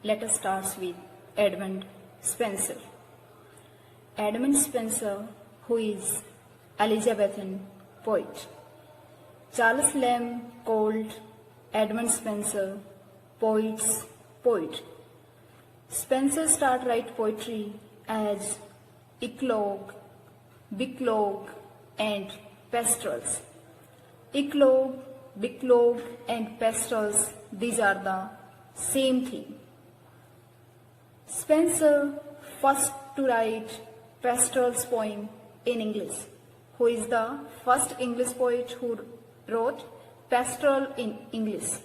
Let us start with Edmund Spenser. Edmund Spenser, who is Elizabethan poet. Charles Lamb called Edmund Spenser poet's poet. Spenser started write poetry as eclogue, biclogue, and pastorals. Eclogue, biclogue, and pastorals, these are the same thing. Spenser first to write pastorals poem in English. Who is the first English poet who wrote pastoral in English?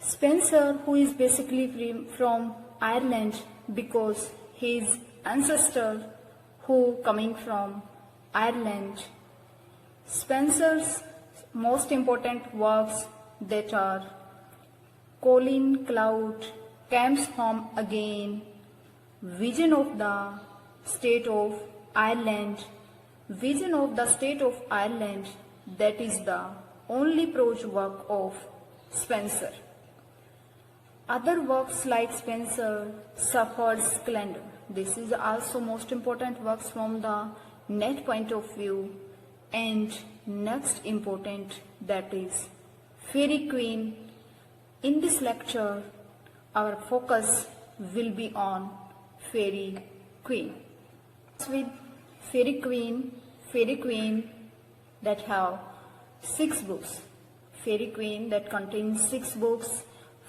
Spenser, who is basically from Ireland because his ancestor who coming from Ireland. Spenser's most important works that are Colin Cloud Comes Home Again, Vision of the State of Ireland. Vision of the State of Ireland, that is the only prose work of Spenser. Other works like Spenser, Shepherd's Calendar. This is also most important works from the net point of view. And next important, that is Faerie Queene. In this lecture, our focus will be on Faerie Queene. With Faerie Queene that have 6 books. Faerie Queene that contains 6 books.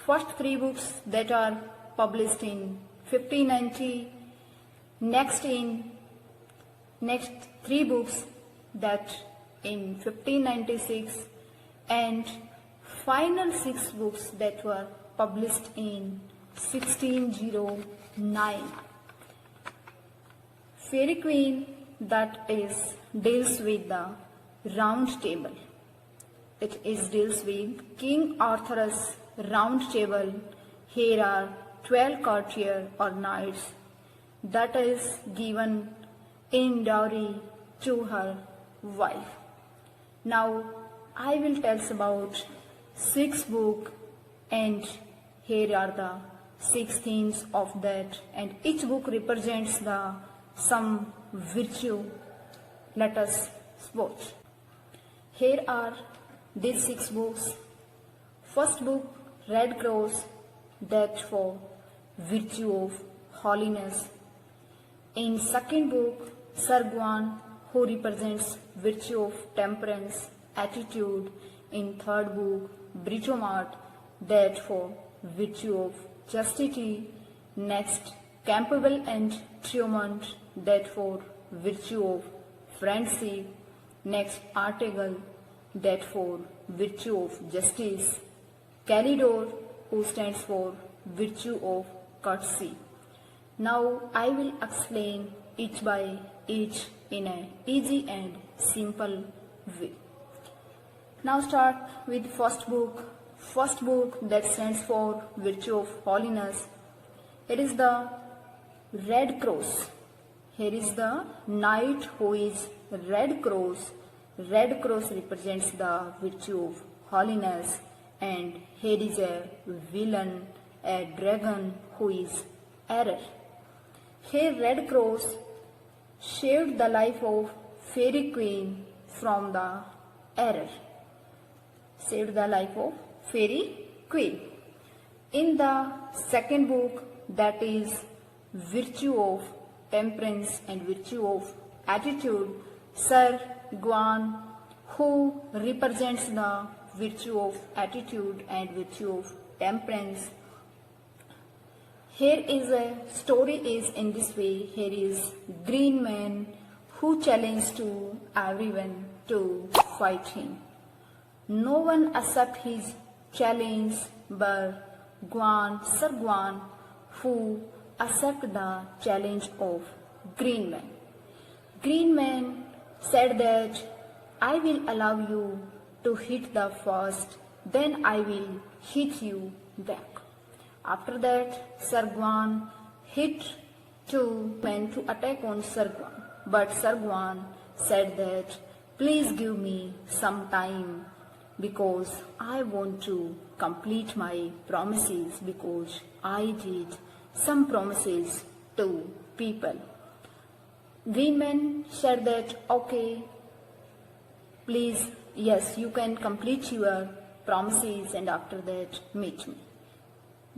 First 3 books that are published in 1590. Next 3 books that in 1596, and final 6 books that were published in 1609. Faerie Queene that deals with the round table. It deals with King Arthur's round table. Here are 12 courtiers or knights that is given in dowry to her wife. Now I will tell about 6 books, and here are the 6 themes of that, and each book represents some virtue. Let us watch. Here are these 6 books. First book, Red Cross, that for virtue of holiness. In second book, Sir Gawain, who represents virtue of temperance, attitude. In third book, Britomart, that for virtue of chastity. Next, Campbell and Tremont, that for virtue of friendship. Next, Artegall, that for virtue of justice. Calidore, who stands for virtue of courtesy. Now I will explain each by each in an easy and simple way. Now start with first book. First book that stands for virtue of holiness. It is the Red Cross. Here is the knight who is Red Cross. Red Cross represents the virtue of holiness. And here is a villain, a dragon who is error. Here Red Cross saved the life of Faerie Queene from the error. Saved the life of Faerie Queene. In the second book, that is virtue of temperance and virtue of attitude, Sir Gawain, who represents the virtue of attitude and virtue of temperance. Here is a story is in this way. Here is green man who challenged to everyone to fight him. No one accept his challenge but Sir Gawain, who accept the challenge of green man. Green man said that I will allow you to hit the first, then I will hit you back. After that, Sir Gawain hit 2 men to attack on Sir Gawain, but Sir Gawain said that Please give me some time because I want to complete my promises because I did some promises to people. Green Man said that, okay, please, yes, you can complete your promises and after that meet me.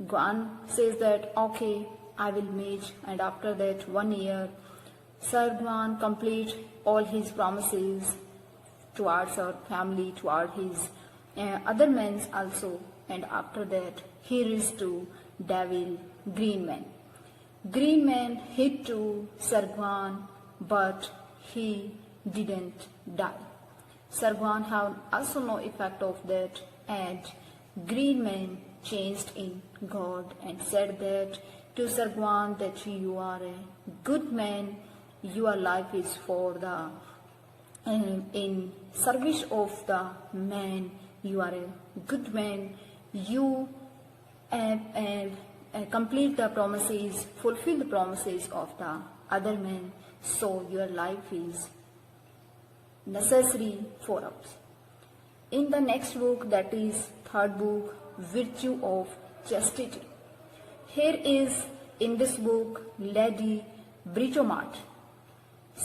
Guan says that, okay, I will meet and after that 1 year, Sir Guan complete all his promises towards our family, toward his other men also, and after that he reached to Devil Green Man. Green Man hit to Sir Guan, but he didn't die. Sir Guan had also no effect of that, and Green Man changed in God and said that to Sir Guan that you are a good man, your life is for the in service of the man, you are a good man, you complete the promises, fulfill the promises of the other men, so your life is necessary for us. In the next book, that is third book, Virtue of Chastity. Here is in this book Lady Britomart.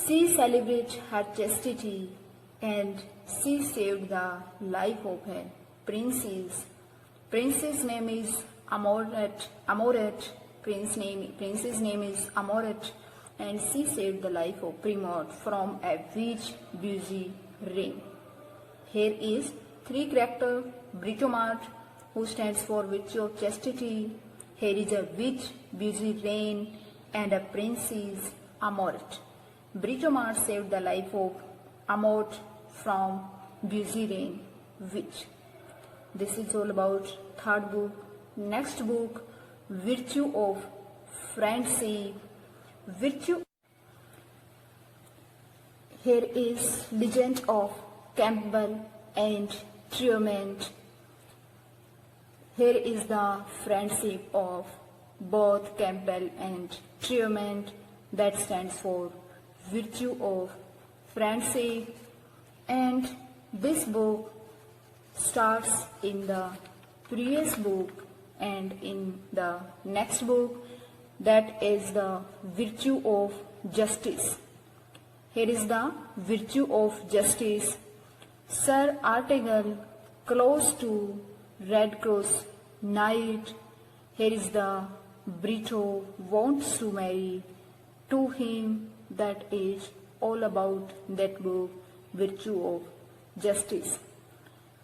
She celebrates her chastity and she saved the life of her princess. Princess name is Amoret. Princess name is Amoret, and she saved the life of Primot from a witch busy ring. Here is three character: Britomart, who stands for virtue of chastity. Here is a witch busy reign and a princess Amoret. Britomart saved the life of Amoret from busy reign witch. This is all about third book. Next book, Virtue of Friendship. Virtue. Here is Legend of Campbell and Truement. Here is the friendship of both Campbell and Truement, that stands for Virtue of Friendship. And this book starts in the previous book and in the next book, that is the Virtue of Justice. Here is the Virtue of Justice. Sir Artegall, close to Red Cross Knight. Here is the Brito wants to marry to him. That is all about that book, Virtue of Justice.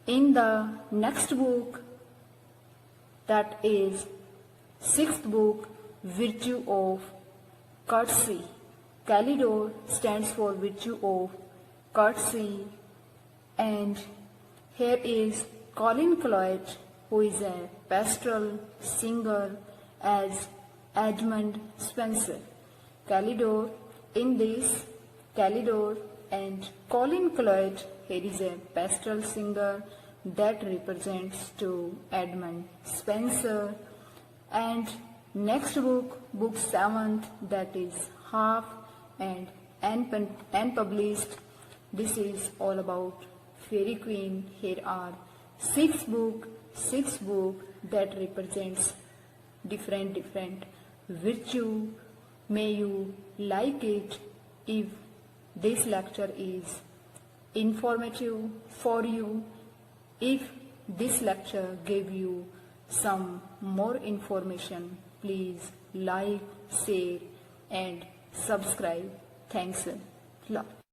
In the next book, that is sixth book, Virtue of Courtesy. Calidore stands for Virtue of Courtesy. And here is Colin Cloyd, who is a pastoral singer as Edmund Spenser. Calidore, in this Calidore and Colin Cloyd, here is a pastoral singer that represents to Edmund Spenser. And next book, book 7th, that is half and unpublished. This is all about Faerie Queene. Here are six book that represents different virtue. May you like it. If this lecture is informative for you, if this lecture gave you some more information, please like, share and subscribe. Thanks a lot.